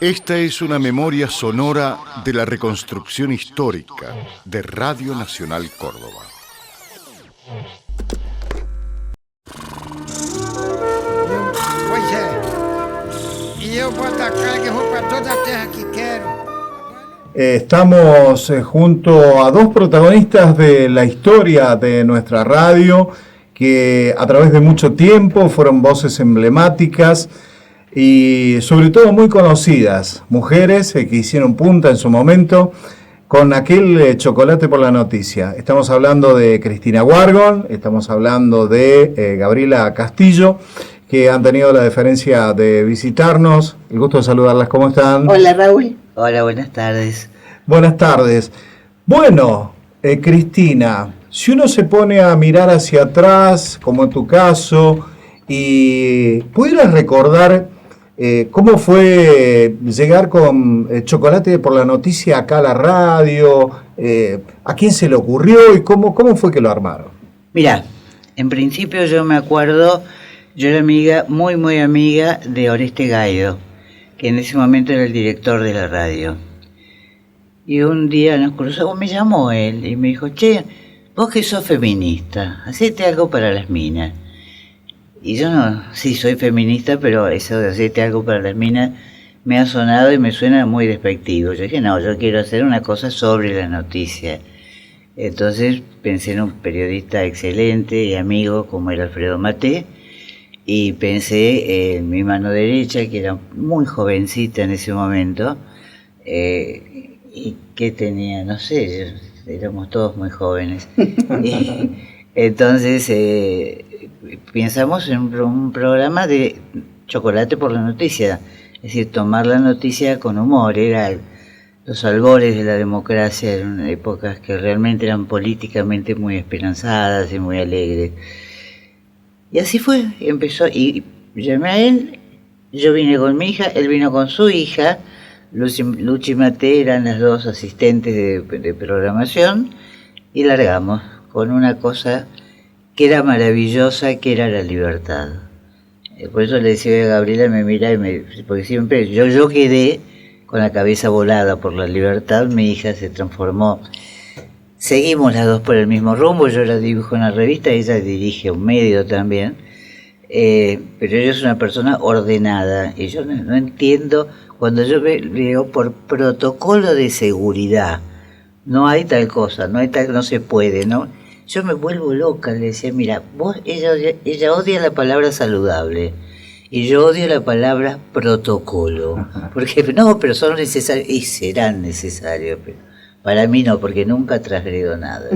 Esta es una memoria sonora de la reconstrucción histórica de Radio Nacional Córdoba. E eu boto a carga e vou para toda a terra que quero. Estamos junto a dos protagonistas de la historia de nuestra radio que a través de mucho tiempo fueron voces emblemáticas y sobre todo muy conocidas, mujeres que hicieron punta en su momento con aquel chocolate por la noticia. Estamos hablando de Cristina Wargol, estamos hablando de Gabriela Castillo, que han tenido la deferencia de visitarnos. El gusto de saludarlas. ¿Cómo están? Hola, Raúl. Hola, buenas tardes. Buenas tardes. Bueno, Cristina, si uno se pone a mirar hacia atrás, como en tu caso, y pudieras recordar cómo fue llegar con chocolate por la noticia acá a la radio, a quién se le ocurrió y cómo fue que lo armaron. Mirá, en principio yo me acuerdo, yo era amiga, muy amiga de Oreste Gaido, que en ese momento era el director de la radio. Y un día nos cruzamos, me llamó él y me dijo, che, vos que sos feminista, hacete algo para las minas. Y yo no, sí soy feminista, pero eso de hacerte algo para las minas me ha sonado y me suena muy despectivo. Yo dije, no, yo quiero hacer una cosa sobre la noticia. Entonces pensé en un periodista excelente y amigo como era Alfredo Maté, y pensé en mi mano derecha, que era muy jovencita en ese momento, y que tenía, no sé, éramos todos muy jóvenes. Y entonces pensamos en un programa de chocolate por la noticia, es decir, tomar la noticia con humor. Era los albores de la democracia, eran épocas que realmente eran políticamente muy esperanzadas y muy alegres. Y así fue, empezó, y llamé a él, yo vine con mi hija, él vino con su hija, Luchi y Maté eran las dos asistentes de programación, y largamos con una cosa que era maravillosa, que era la libertad. Por eso le decía a Gabriela, me mira, porque siempre yo quedé con la cabeza volada por la libertad, mi hija se transformó. Seguimos las dos por el mismo rumbo, yo la dibujo en la revista, ella dirige un medio también, pero ella es una persona ordenada, y yo no entiendo, cuando yo veo por protocolo de seguridad, no hay tal cosa, no se puede, ¿no? Yo me vuelvo loca, le decía, mira, ella odia la palabra saludable, y yo odio la palabra protocolo, porque no, pero son necesarios, y serán necesarios, pero para mí no, porque nunca transgredo nada.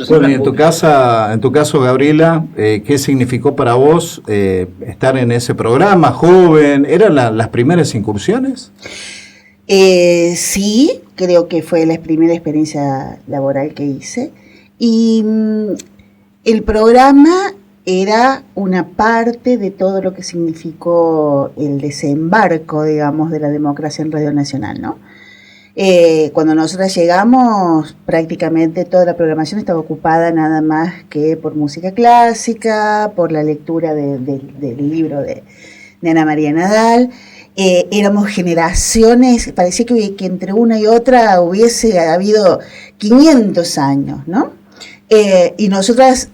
Bueno, y en tu caso, Gabriela, ¿qué significó para vos estar en ese programa, joven? ¿Eran las primeras incursiones? Sí, creo que fue la primera experiencia laboral que hice. Y el programa era una parte de todo lo que significó el desembarco, digamos, de la democracia en Radio Nacional, ¿no? Cuando nosotras llegamos, prácticamente toda la programación estaba ocupada nada más que por música clásica, por la lectura del libro de Ana María Nadal. Éramos generaciones, parecía que entre una y otra hubiese habido 500 años, ¿no? Y nosotras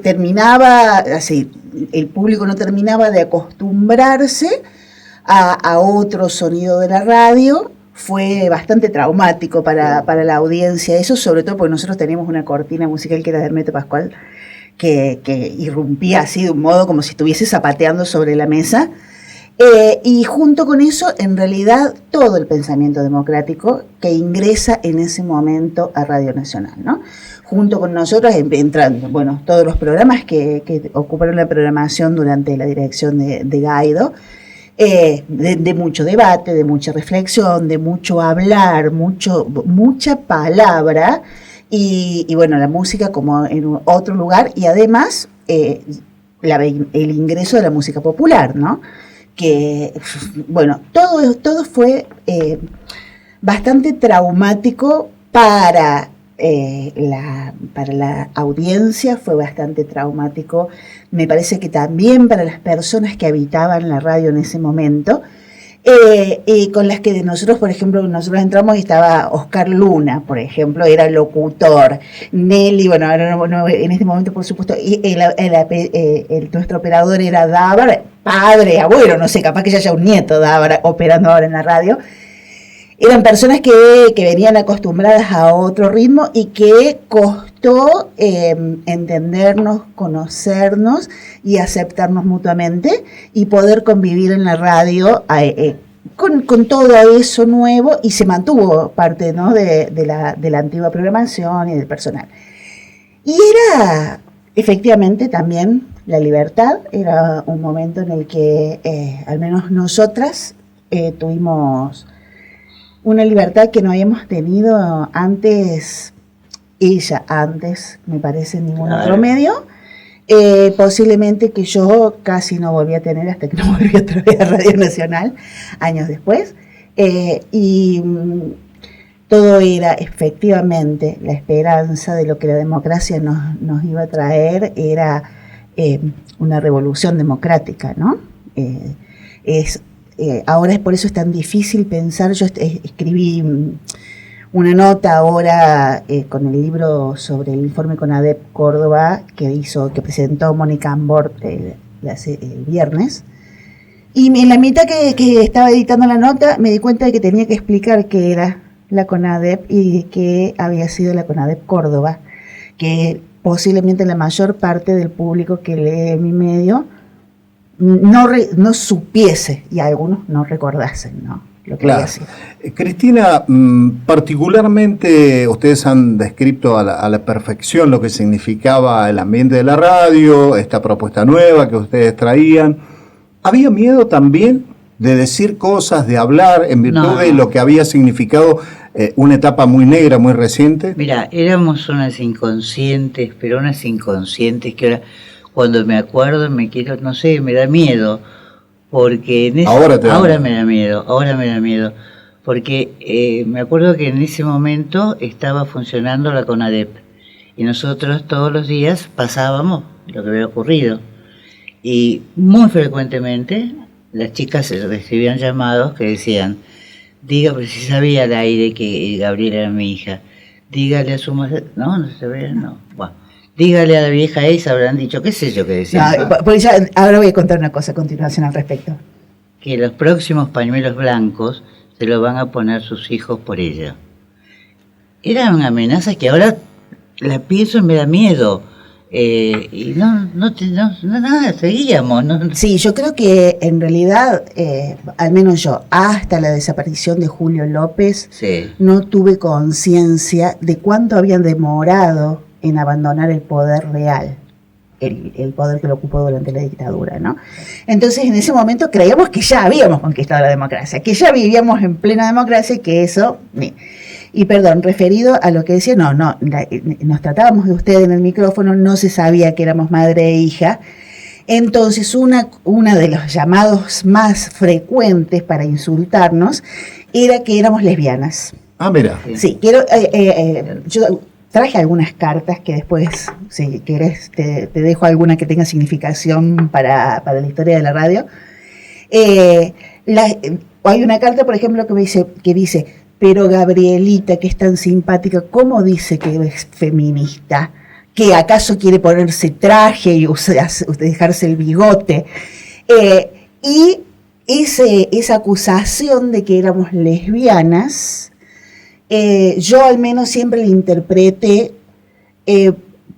terminaba, así, el público no terminaba de acostumbrarse a otro sonido de la radio. Fue bastante traumático para la audiencia eso, sobre todo porque nosotros teníamos una cortina musical que era de Hermeto Pascual, que irrumpía así de un modo como si estuviese zapateando sobre la mesa, y junto con eso, en realidad, todo el pensamiento democrático que ingresa en ese momento a Radio Nacional, ¿no? Junto con nosotros entrando, bueno, todos los programas que ocuparon la programación durante la dirección de Gaido, de mucho debate, de mucha reflexión, de mucho hablar, mucha palabra, y bueno, la música como en otro lugar, y además el ingreso de la música popular, ¿no? Que, bueno, todo fue bastante traumático para la audiencia, fue bastante traumático. Me parece que también para las personas que habitaban la radio en ese momento, Y con las que nosotros, por ejemplo, nosotros entramos y estaba Oscar Luna, por ejemplo, era locutor. Nelly, bueno, ahora no, en este momento, por supuesto, y nuestro operador era Dávar, padre, abuelo, no sé, capaz que ya haya un nieto Dávar operando ahora en la radio. Eran personas que venían acostumbradas a otro ritmo y que costó entendernos, conocernos y aceptarnos mutuamente y poder convivir en la radio con todo eso nuevo, y se mantuvo parte, ¿no?, de la antigua programación y del personal. Y era efectivamente también la libertad, era un momento en el que al menos nosotras tuvimos una libertad que no habíamos tenido antes, me parece, en ningún otro medio. Posiblemente que yo casi no volví a tener hasta que no volví otra vez a Radio Nacional, años después. Todo era efectivamente la esperanza de lo que la democracia nos iba a traer, era una revolución democrática, ¿no? Ahora por eso es tan difícil pensar. Yo escribí una nota ahora con el libro sobre el informe CONADEP Córdoba que presentó Mónica Ambort el viernes, y en la mitad que estaba editando la nota me di cuenta de que tenía que explicar qué era la CONADEP y qué había sido la CONADEP Córdoba, que posiblemente la mayor parte del público que lee mi medio no supiese, y algunos no recordasen, ¿no?, lo que había sido. Cristina, particularmente ustedes han descrito a la perfección lo que significaba el ambiente de la radio, esta propuesta nueva que ustedes traían. ¿Había miedo también de decir cosas, de hablar, en virtud de lo que había significado una etapa muy negra, muy reciente? Mira, éramos unas inconscientes, pero unas inconscientes que ahora, cuando me acuerdo, me da miedo, porque ahora me da miedo, porque me acuerdo que en ese momento estaba funcionando la CONADEP, y nosotros todos los días pasábamos lo que había ocurrido, y muy frecuentemente las chicas recibían llamados que decían: diga, pero si sabía al aire que Gabriela era mi hija, dígale a su madre, no sabía, no, bueno. Dígale a la vieja esa, habrán dicho, qué sé yo qué decía. Ahora voy a contar una cosa a continuación al respecto. Que los próximos pañuelos blancos se los van a poner sus hijos por ella. Era una amenaza que ahora la pienso y me da miedo. Y nada, seguíamos. ¿No? Sí, yo creo que en realidad, al menos yo, hasta la desaparición de Julio López, sí, no tuve conciencia de cuánto habían demorado en abandonar el poder real, el poder que lo ocupó durante la dictadura, ¿no? Entonces, en ese momento creíamos que ya habíamos conquistado la democracia, que ya vivíamos en plena democracia y que eso... Y perdón, referido a lo que decía, nos tratábamos de usted en el micrófono, no se sabía que éramos madre e hija. Entonces, una de los llamados más frecuentes para insultarnos era que éramos lesbianas. Ah, mira. Sí, yo traje algunas cartas que después, si querés, te dejo alguna que tenga significación para la historia de la radio. Hay una carta, por ejemplo, que dice: pero Gabrielita, que es tan simpática, ¿cómo dice que es feminista? ¿Que acaso quiere ponerse traje y dejarse el bigote? Y esa acusación de que éramos lesbianas, yo al menos siempre la interpreté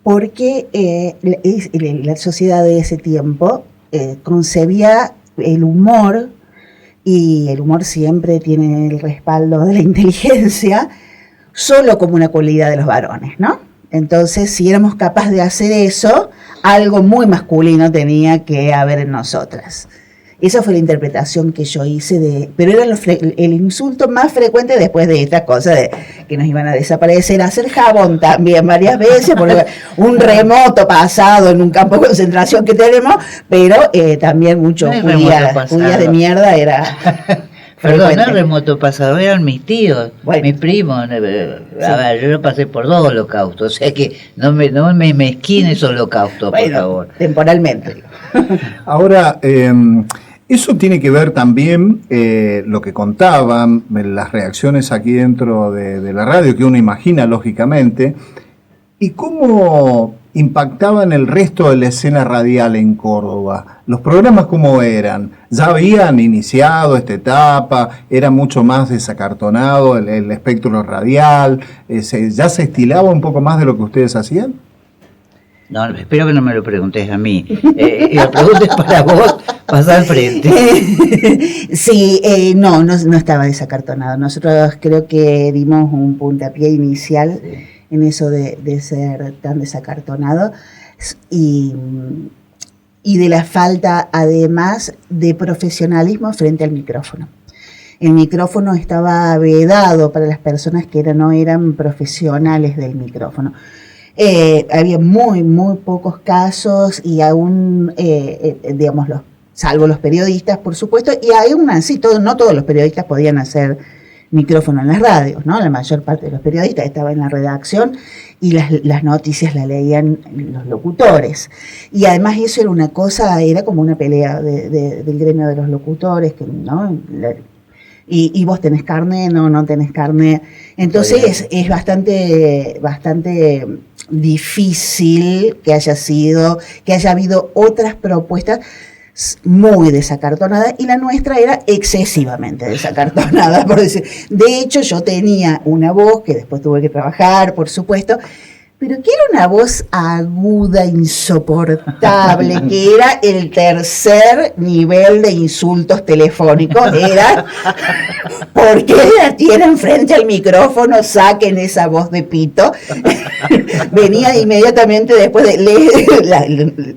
porque la sociedad de ese tiempo concebía el humor, y el humor siempre tiene el respaldo de la inteligencia, solo como una cualidad de los varones, ¿no? Entonces, si éramos capaces de hacer eso, algo muy masculino tenía que haber en nosotras. Esa fue la interpretación que yo hice pero era el insulto más frecuente después de esta cosa de que nos iban a desaparecer, hacer jabón también varias veces, porque un remoto pasado en un campo de concentración que tenemos, pero también mucho judías de mierda era... Perdón, no remoto pasado, eran mis tíos, mis primos. A ver, yo no pasé por 2 holocaustos, o sea que no me mezquines holocaustos, por favor. Temporalmente. Ahora, Eso tiene que ver también, lo que contaban, las reacciones aquí dentro de la radio, que uno imagina lógicamente, y cómo impactaban el resto de la escena radial en Córdoba. ¿Los programas cómo eran? ¿Ya habían iniciado esta etapa? ¿Era mucho más desacartonado el espectro radial? ¿Ya se estilaba un poco más de lo que ustedes hacían? No, espero que no me lo preguntes a mí. Y la pregunta es para vos, pasá al frente. Sí, no estaba desacartonado. Nosotros creo que dimos un puntapié inicial en eso de ser tan desacartonado y de la falta, además, de profesionalismo frente al micrófono. El micrófono estaba vedado para las personas que no eran profesionales del micrófono. Había muy pocos casos y aún, digamos, salvo los periodistas, por supuesto, y aún así, no todos los periodistas podían hacer micrófono en las radios, ¿no? La mayor parte de los periodistas estaba en la redacción y las noticias las leían los locutores. Y además eso era una cosa, era como una pelea del gremio de los locutores, que, ¿no? Y vos tenés carne, no tenés carne. Entonces es bastante difícil que haya habido otras propuestas muy desacartonadas, y la nuestra era excesivamente desacartonada, por decir. De hecho, yo tenía una voz que después tuve que trabajar, por supuesto, pero que era una voz aguda, insoportable, que era el tercer nivel de insultos telefónicos. Era, ¿por qué la tienen frente al micrófono? Saquen esa voz de pito. Venía inmediatamente después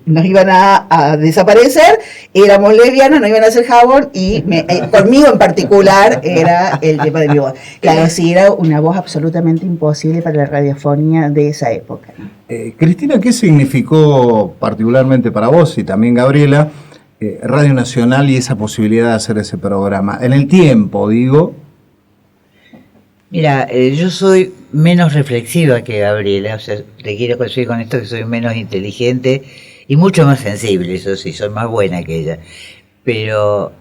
nos iban a desaparecer, éramos lesbianas, nos iban a hacer jabón, y conmigo en particular era el tema de mi voz. Claro, sí, era una voz absolutamente imposible para la radiofonía de esa época. Cristina, ¿qué significó particularmente para vos y también Gabriela Radio Nacional y esa posibilidad de hacer ese programa? En el tiempo, digo. Mira, yo soy menos reflexiva que Gabriela, o sea, te quiero conseguir con esto que soy menos inteligente y mucho más sensible, eso sí, soy más buena que ella. Pero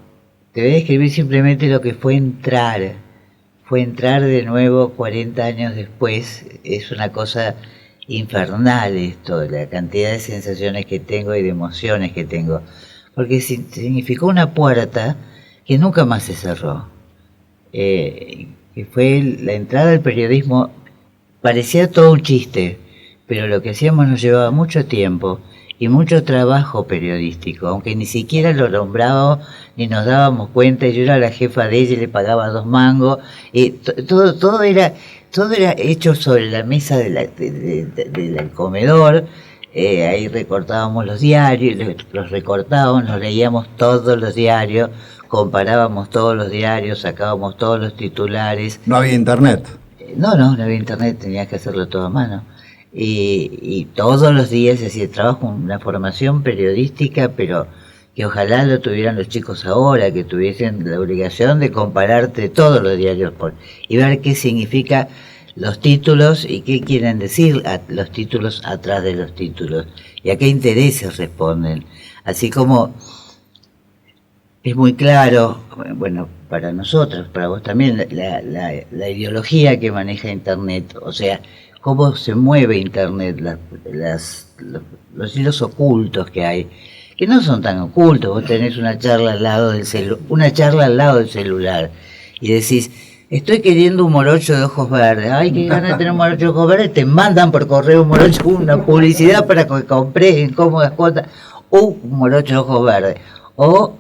te voy a describir simplemente lo que fue entrar de nuevo 40 años después. Es una cosa infernal esto, la cantidad de sensaciones que tengo y de emociones que tengo, porque significó una puerta que nunca más se cerró, que fue la entrada al periodismo. Parecía todo un chiste, pero lo que hacíamos nos llevaba mucho tiempo y mucho trabajo periodístico, aunque ni siquiera lo nombrábamos ni nos dábamos cuenta. Yo era la jefa de ella y le pagaba 2 mangos, y todo era hecho sobre la mesa del comedor. Ahí recortábamos los diarios, los recortábamos, nos leíamos todos los diarios, comparábamos todos los diarios, sacábamos todos los titulares. No había internet. No había internet, tenías que hacerlo todo a mano. Y todos los días se hacía trabajo, una formación periodística, pero que ojalá lo tuvieran los chicos ahora, que tuviesen la obligación de compararte todos los diarios y ver qué significa los títulos y qué quieren decir los títulos atrás de los títulos y a qué intereses responden. Así como es muy claro, bueno, para nosotros, para vos también, la ideología que maneja Internet, o sea, cómo se mueve Internet, los hilos ocultos que hay, que no son tan ocultos. Vos tenés una charla al lado del celular y decís, estoy queriendo un morocho de ojos verdes. Ay, qué ganas de tener un morocho de ojos verdes. Te mandan por correo un morocho, una publicidad para que compres en cómodas cuotas un morocho de ojos verdes. O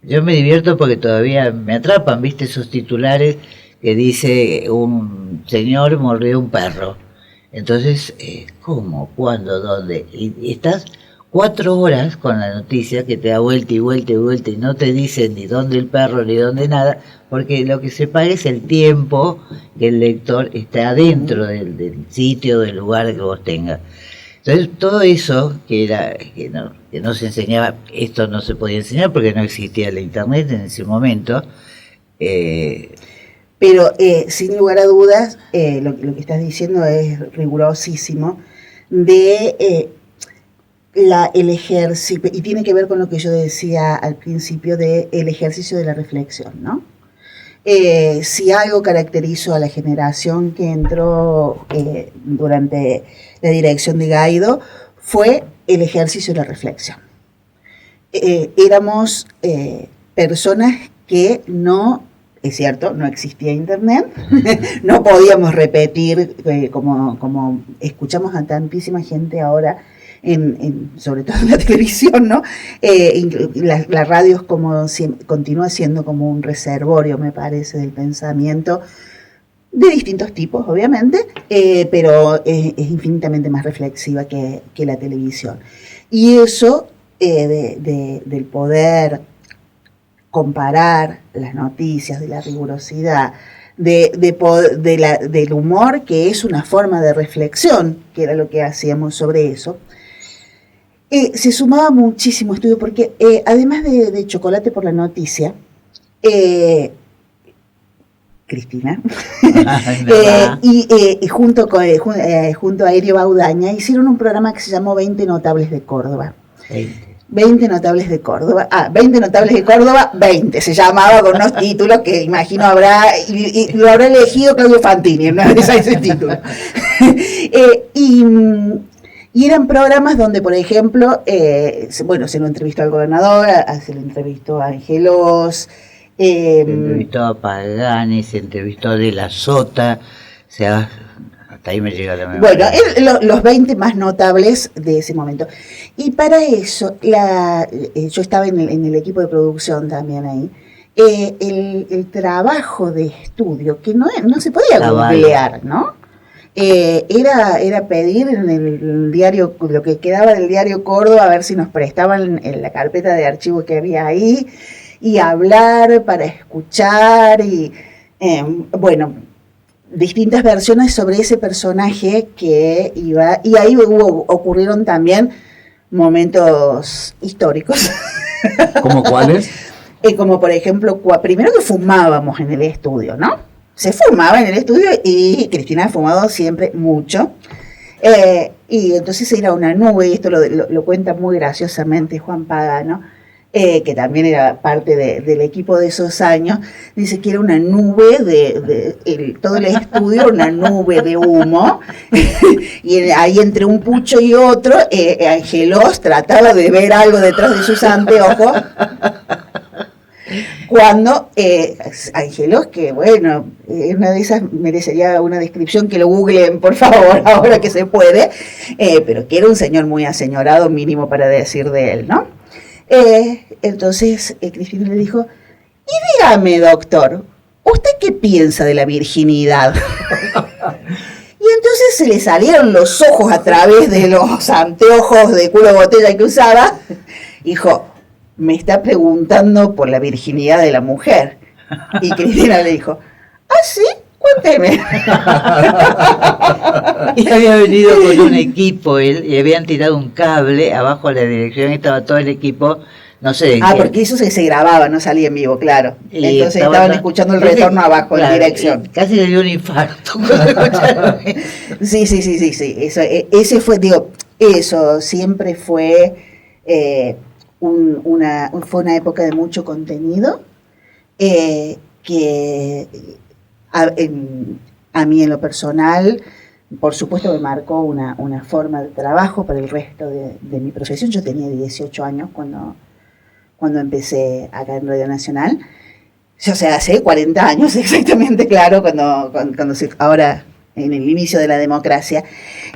yo me divierto porque todavía me atrapan, ¿viste? Esos titulares que dice un señor mordió un perro. Entonces, ¿cómo? ¿Cuándo? ¿Dónde? Y estás 4 horas con la noticia que te da vuelta y vuelta y vuelta y no te dicen ni dónde el perro ni dónde nada, porque lo que se paga es el tiempo que el lector está adentro del sitio, del lugar que vos tengas. Entonces, todo eso que no se enseñaba, esto no se podía enseñar porque no existía la internet en ese momento. Pero sin lugar a dudas, lo que estás diciendo es rigurosísimo, el ejercicio, y tiene que ver con lo que yo decía al principio del ejercicio de la reflexión, ¿no? Si algo caracterizó a la generación que entró durante la dirección de Gaido fue el ejercicio de la reflexión. Éramos personas que no, es cierto, no existía internet, no podíamos repetir como escuchamos a tantísima gente ahora, sobre todo en la televisión, ¿no? La radio es continúa siendo como un reservorio, me parece, del pensamiento de distintos tipos, obviamente, pero es infinitamente más reflexiva que la televisión. Y eso del poder comparar las noticias, de la rigurosidad, del humor, que es una forma de reflexión, que era lo que hacíamos sobre eso, se sumaba muchísimo estudio, porque además de Chocolate por la Noticia, Cristina, y junto a Erio Baudaña, hicieron un programa que se llamó 20 Notables de Córdoba. 20 Notables de Córdoba. 20 Notables de Córdoba, 20. Se llamaba con unos títulos que imagino y lo habrá elegido Claudio Fantini, ¿no? Ese título. Y eran programas donde, por ejemplo, se lo entrevistó al gobernador, se lo entrevistó a Angelos. Se entrevistó a Pagani, se entrevistó a De la Sota, o sea, hasta ahí me llega la memoria. Bueno, los 20 más notables de ese momento. Y para eso, yo estaba en el equipo de producción también ahí, el trabajo de estudio, que no se podía googlear, ¿no? Era pedir en el diario, lo que quedaba del diario Córdoba, a ver si nos prestaban en la carpeta de archivo que había ahí, y hablar para escuchar, y distintas versiones sobre ese personaje que iba, y ahí ocurrieron también momentos históricos. ¿Cómo cuáles? Como por ejemplo, primero que fumábamos en el estudio, ¿no? Se fumaba en el estudio y Cristina ha fumado siempre mucho. Y entonces era una nube, y esto lo cuenta muy graciosamente Juan Pagano, que también era parte del equipo de esos años. Dice que era una nube todo el estudio, una nube de humo. Y ahí entre un pucho y otro, Angelos trataba de ver algo detrás de sus anteojos. Cuando Angelos, que bueno, una de esas merecería una descripción, que lo googleen por favor, ahora que se puede, pero que era un señor muy aseñorado, mínimo para decir de él, ¿no? Entonces Cristina le dijo: y dígame, doctor, ¿usted qué piensa de la virginidad? Y entonces se le salieron los ojos a través de los anteojos de culo botella que usaba. Dijo: me está preguntando por la virginidad de la mujer. Y Cristina le dijo: ¿ah, sí? Cuénteme. Y había venido con un equipo, y habían tirado un cable abajo a la dirección, y estaba todo el equipo, no sé. Porque eso se grababa, no salía en vivo, claro. Entonces estaban escuchando el retorno abajo, claro, en dirección. Casi le dio un infarto cuando escucharon eso. Sí. Ese fue, eso siempre fue fue una época de mucho contenido, que a mí en lo personal, por supuesto, me marcó una forma de trabajo para el resto de mi profesión. Yo tenía 18 años cuando empecé acá en Radio Nacional. O sea, hace 40 años exactamente, claro, cuando ahora en el inicio de la democracia.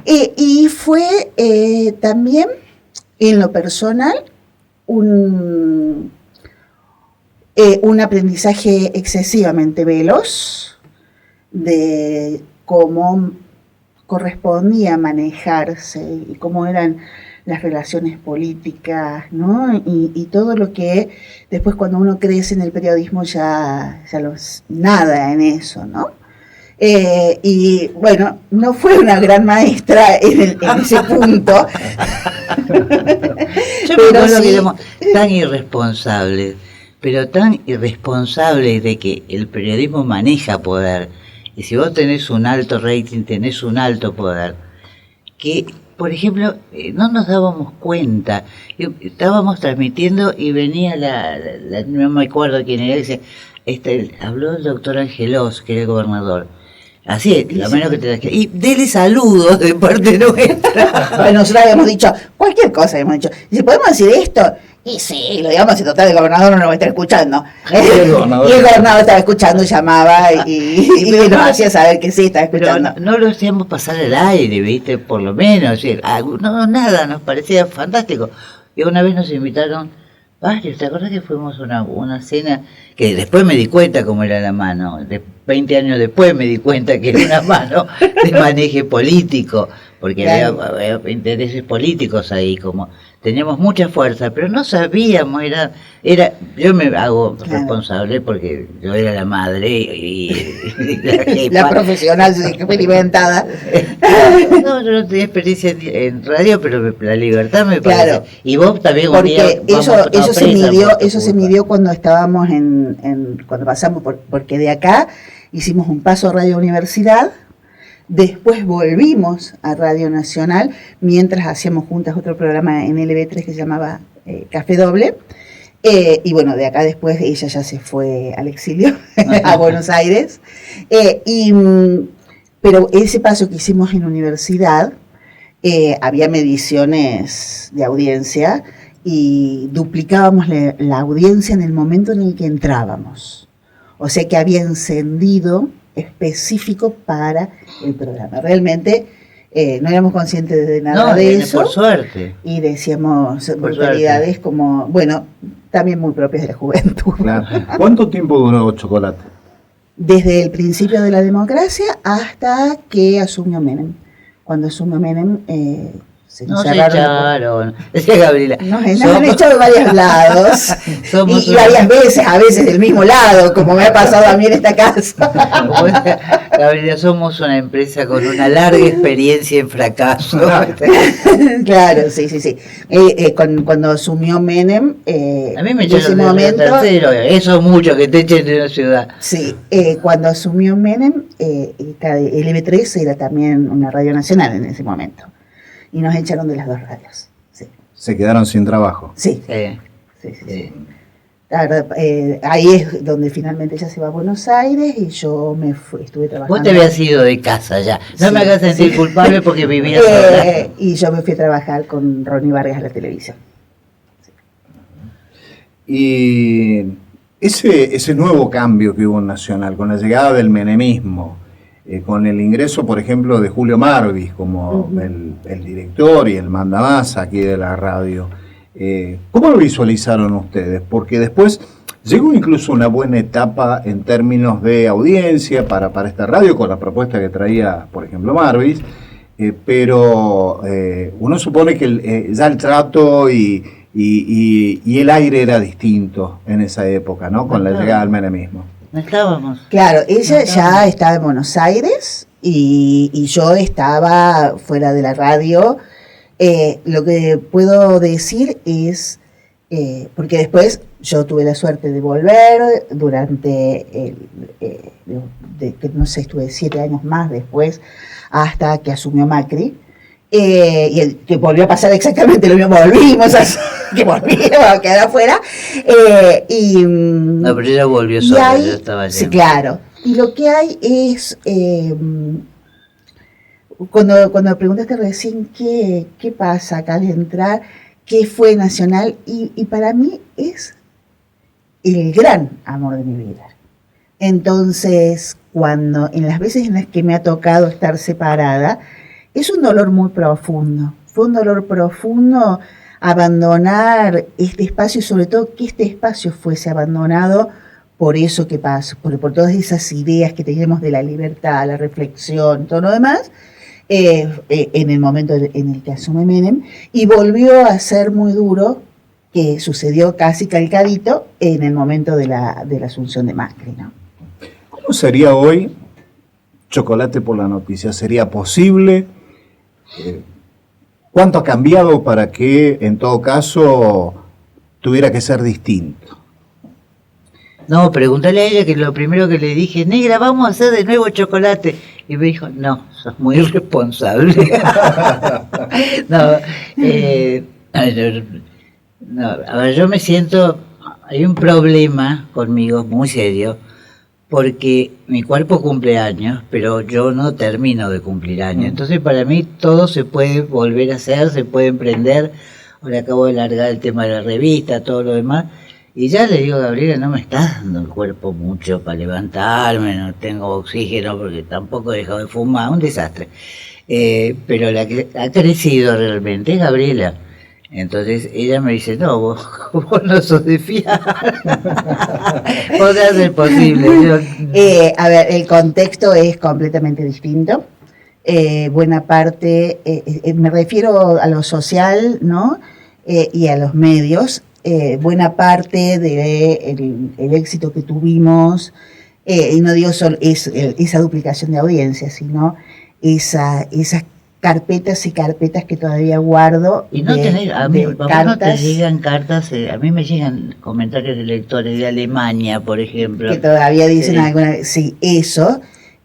Y fue también, en lo personal, un aprendizaje excesivamente veloz de cómo correspondía manejarse y cómo eran las relaciones políticas, ¿no? Y todo lo que después, cuando uno crece en el periodismo, ya nada en eso, ¿no? Y bueno, no fue una gran maestra en ese punto. Yo me acuerdo que éramos tan irresponsables, pero tan irresponsables de que el periodismo maneja poder. Y si vos tenés un alto rating, tenés un alto poder, que por ejemplo, no nos dábamos cuenta. Estábamos transmitiendo y venía no me acuerdo quién era, dice, habló el doctor Angelos, que era el gobernador. Así, lo menos que te... Y dele saludos de parte nuestra. Bueno, nosotros habíamos dicho cualquier cosa, habíamos dicho. Dice, ¿podemos decir esto? Y sí, lo digamos, si total el gobernador no nos va a estar escuchando. Y el gobernador estaba escuchando, llamaba y nos hacía saber que sí, estaba escuchando. Pero no lo hacíamos pasar al aire, ¿viste? Por lo menos. No, nada, nos parecía fantástico. Y una vez nos invitaron varios. ¿Te acuerdas que fuimos a una cena? Que después me di cuenta cómo era la mano. 20 años después me di cuenta que era una mano de maneje político. Porque claro, había intereses políticos ahí, como teníamos mucha fuerza, pero no sabíamos, yo me hago responsable porque yo era la madre y la profesional experimentada. No, yo no tenía experiencia en radio, pero la libertad me parece. Claro, y vos también un día eso se midió cuando estábamos cuando pasamos porque de acá hicimos un paso a Radio Universidad. Después volvimos a Radio Nacional, mientras hacíamos juntas otro programa en LB3 que se llamaba Café Doble. Y bueno, de acá después ella ya se fue al exilio, a Buenos Aires. Pero ese paso que hicimos en universidad, había mediciones de audiencia y duplicábamos la audiencia en el momento en el que entrábamos. O sea que había encendido específico para el programa. Realmente no éramos conscientes de nada de eso. Por suerte. Y decíamos brutalidades como, bueno, también muy propias de la juventud. Claro. ¿Cuánto tiempo duró Chocolate? Desde el principio de la democracia hasta que asumió Menem. Cuando asumió Menem, nos echaron, decía Gabriela. Nos han echado de varios lados y varias veces, a veces del mismo lado, como me ha pasado a mí en esta casa. Gabriela, somos una empresa con una larga experiencia en fracaso. Claro, sí. Cuando asumió Menem, a mí me echaron de tercero, eso es mucho que te echen de una ciudad. Sí, cuando asumió Menem, LB3 era también una radio nacional en ese momento. Y nos echaron de las dos radios. Sí. Se quedaron sin trabajo. Sí. La verdad, ahí es donde finalmente ella se va a Buenos Aires y yo estuve trabajando. Vos te habías ido de casa ya. No me hagas sentir culpable porque vivías sola. Y yo me fui a trabajar con Ronnie Vargas a la televisión. Sí. Y ese nuevo cambio que hubo en Nacional, con la llegada del menemismo, con el ingreso, por ejemplo, de Julio Marvis como el director y el mandamás aquí de la radio, ¿cómo lo visualizaron ustedes? Porque después llegó incluso una buena etapa en términos de audiencia para esta radio, con la propuesta que traía, por ejemplo, Marvis, pero uno supone que ya el trato y el aire era distinto en esa época, ¿no? Con la llegada del menemismo. Estábamos. Claro, ella ya estaba en Buenos Aires y yo estaba fuera de la radio. Lo que puedo decir es, porque después yo tuve la suerte de volver durante, no sé, estuve 7 años más después, hasta que asumió Macri. Y que volvió a pasar exactamente lo mismo, volvimos a quedar afuera. No, pero ella volvió sola, yo estaba allá. Sí, claro. Y lo que hay es, cuando preguntaste recién qué pasa acá al entrar, qué fue Nacional, y para mí es el gran amor de mi vida. Entonces, en las veces en las que me ha tocado estar separada, es un dolor muy profundo. Fue un dolor profundo abandonar este espacio y sobre todo que este espacio fuese abandonado por eso que pasó, por todas esas ideas que teníamos de la libertad, la reflexión, todo lo demás, en el momento en el que asume Menem, y volvió a ser muy duro, que sucedió casi calcadito en el momento de la asunción de Macri, ¿no? ¿Cómo sería hoy Chocolate por la Noticia? ¿Sería posible? ¿Cuánto ha cambiado para que, en todo caso, tuviera que ser distinto? No, pregúntale a ella, que lo primero que le dije, negra, vamos a hacer de nuevo Chocolate. Y me dijo, no, sos muy irresponsable. No, no, a ver, yo me siento, hay un problema conmigo muy serio, porque mi cuerpo cumple años, pero yo no termino de cumplir años. Entonces para mí todo se puede volver a hacer, se puede emprender. Ahora acabo de largar el tema de la revista, todo lo demás. Y ya le digo, Gabriela, no me está dando el cuerpo mucho para levantarme, no tengo oxígeno porque tampoco he dejado de fumar, un desastre. Pero la que ha crecido realmente es Gabriela. Entonces ella me dice, no, vos no sos de fiar. Podrá ser posible. A ver, el contexto es completamente distinto. Buena parte, me refiero a lo social, ¿no? Y a los medios. Buena parte del éxito que tuvimos, y no digo solo esa duplicación de audiencia, sino esas carpetas y carpetas que todavía guardo. Y no tenés, a mí, cartas. no te llegan cartas, a mí me llegan comentarios de lectores de Alemania, por ejemplo. Que todavía dicen alguna vez, sí, eso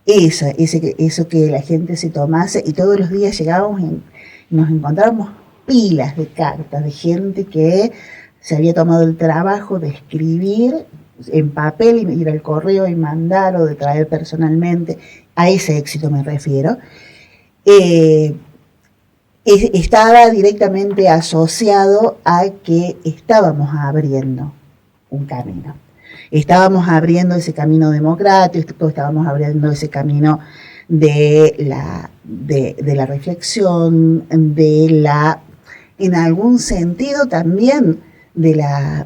que la gente se tomase, y todos los días llegábamos y nos encontrábamos pilas de cartas de gente que se había tomado el trabajo de escribir en papel y ir al correo y mandar, o de traer personalmente. A ese éxito me refiero. Estaba directamente asociado a que estábamos abriendo un camino. Estábamos abriendo ese camino democrático, estábamos abriendo ese camino de la reflexión, en algún sentido también de la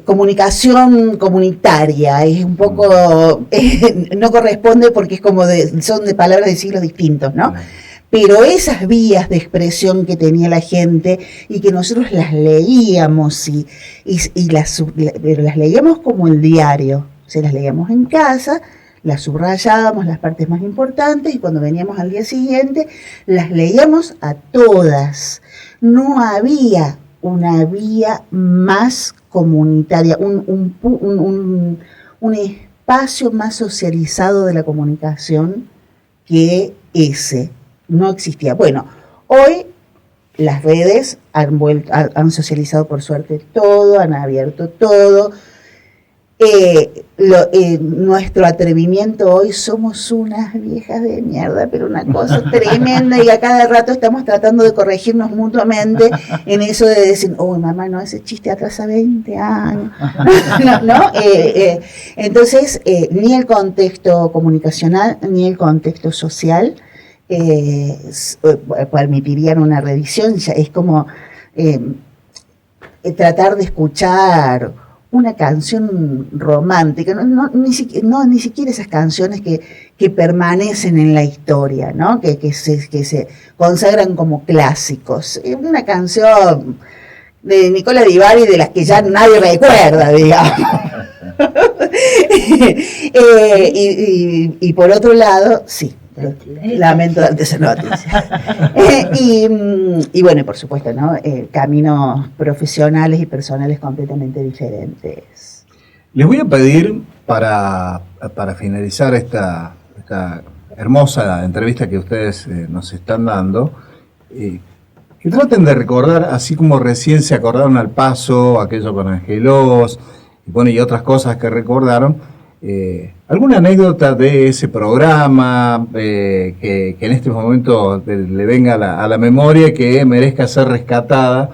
comunicación comunitaria. Es un poco, no corresponde porque es como son de palabras de siglos distintos, ¿no? Pero esas vías de expresión que tenía la gente y que nosotros las leíamos pero las leíamos como el diario, se las leíamos en casa, las subrayábamos las partes más importantes y cuando veníamos al día siguiente las leíamos a todas. No había una vía más comunitaria, un espacio más socializado de la comunicación que ese. No existía. Bueno, hoy las redes han socializado por suerte todo, han abierto todo. Nuestro atrevimiento hoy, somos unas viejas de mierda, pero una cosa tremenda, y a cada rato estamos tratando de corregirnos mutuamente en eso de decir, oh mamá, no, ese chiste atrasa 20 años. ¿No? Entonces, ni el contexto comunicacional, ni el contexto social permitirían una revisión. Ya es como tratar de escuchar una canción romántica, ni siquiera esas canciones que permanecen en la historia, ¿no? que se consagran como clásicos. Una canción de Nicola Di Bari de las que ya nadie recuerda, digamos. Y por otro lado, sí, lamento darte esa noticia. Y bueno, por supuesto, ¿no? Caminos profesionales y personales completamente diferentes. Les voy a pedir, para finalizar esta hermosa entrevista que ustedes nos están dando, que traten de recordar, así como recién se acordaron al paso, aquello con Angelos, y otras cosas que recordaron, ¿alguna anécdota de ese programa que en este momento le venga a la memoria, que merezca ser rescatada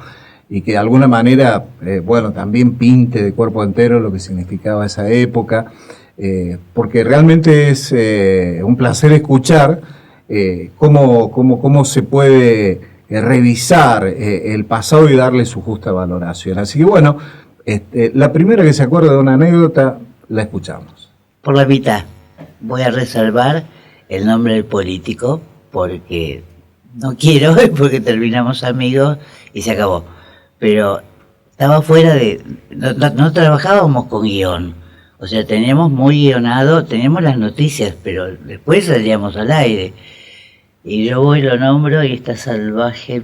y que de alguna manera, también pinte de cuerpo entero lo que significaba esa época? Porque realmente es un placer escuchar cómo se puede revisar el pasado y darle su justa valoración. Así que la primera que se acuerda de una anécdota, la escuchamos. Por la mitad. Voy a reservar el nombre del político porque no quiero, porque terminamos amigos y se acabó. Pero estaba fuera de... No trabajábamos con guión. O sea, teníamos muy guionado, teníamos las noticias, pero después salíamos al aire. Y yo voy, lo nombro y esta salvaje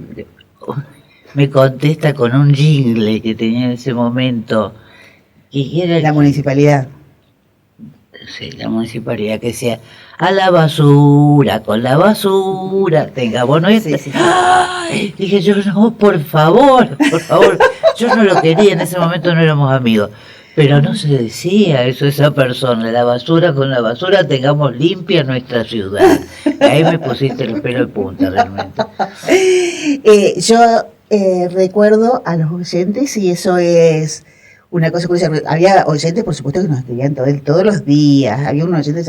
me contesta con un jingle que tenía en ese momento. La municipalidad. sí, la municipalidad que decía, a la basura, con la basura, tengamos nuestra. Sí. ¡Ay! Dije yo, no, por favor, yo no lo quería, en ese momento no éramos amigos. Pero no se decía eso a esa persona, la basura con la basura, tengamos limpia nuestra ciudad. Ahí me pusiste el pelo de punta realmente. Yo recuerdo a los oyentes, y eso es una cosa curiosa. Había oyentes, por supuesto, que nos escribían todos los días. Había un oyente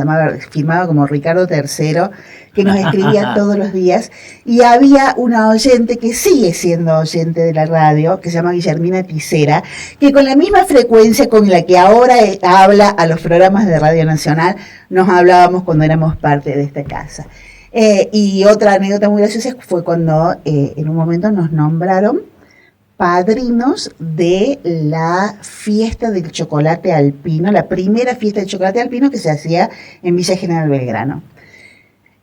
firmado como Ricardo III, que nos escribía todos los días. Y había una oyente que sigue siendo oyente de la radio, que se llama Guillermina Ticera, que con la misma frecuencia con la que ahora habla a los programas de Radio Nacional, nos hablábamos cuando éramos parte de esta casa. Y otra anécdota muy graciosa fue cuando en un momento nos nombraron padrinos de la fiesta del chocolate alpino, la primera fiesta del chocolate alpino que se hacía en Villa General Belgrano.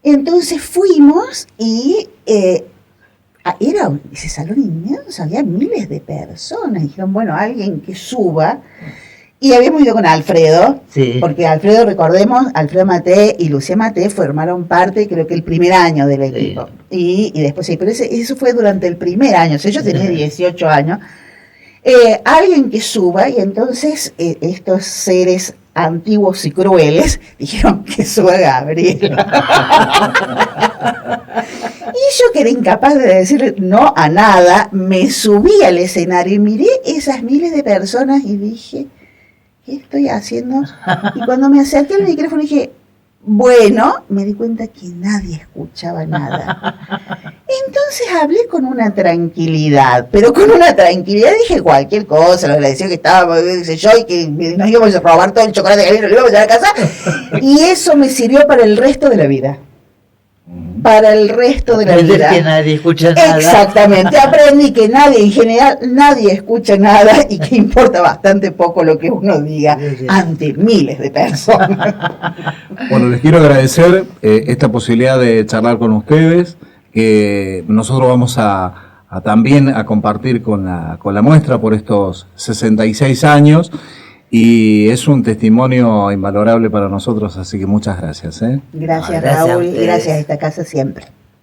Entonces fuimos y era ese salón inmenso, había miles de personas. Dijeron, bueno, alguien que suba. Y habíamos ido con Alfredo, sí, porque Alfredo, recordemos, Alfredo Maté y Lucía Maté formaron parte, creo que el primer año del equipo. Sí. Y después, sí, pero eso fue durante el primer año, o sea, yo tenía 18 años. Alguien que suba, y entonces estos seres antiguos y crueles dijeron que suba Gabriel. Y yo, que era incapaz de decir no a nada, me subí al escenario y miré esas miles de personas y dije, ¿qué estoy haciendo? Y cuando me acerqué al micrófono dije, bueno, me di cuenta que nadie escuchaba nada. Entonces hablé con una tranquilidad, pero con una tranquilidad dije cualquier cosa, lo agradeció que estaba, qué sé yo, y que nos íbamos a robar todo el chocolate que había, lo íbamos a llevar a casa, y eso me sirvió para el resto de la vida. Para el resto de la vida. Que nadie escucha nada. Exactamente, aprendí que nadie, en general, nadie escucha nada y que importa bastante poco lo que uno diga ante miles de personas. Bueno, les quiero agradecer esta posibilidad de charlar con ustedes, que nosotros vamos a también a compartir con la muestra por estos 66 años. Y es un testimonio invalorable para nosotros, así que muchas gracias. Gracias, Raúl, y gracias a esta casa siempre.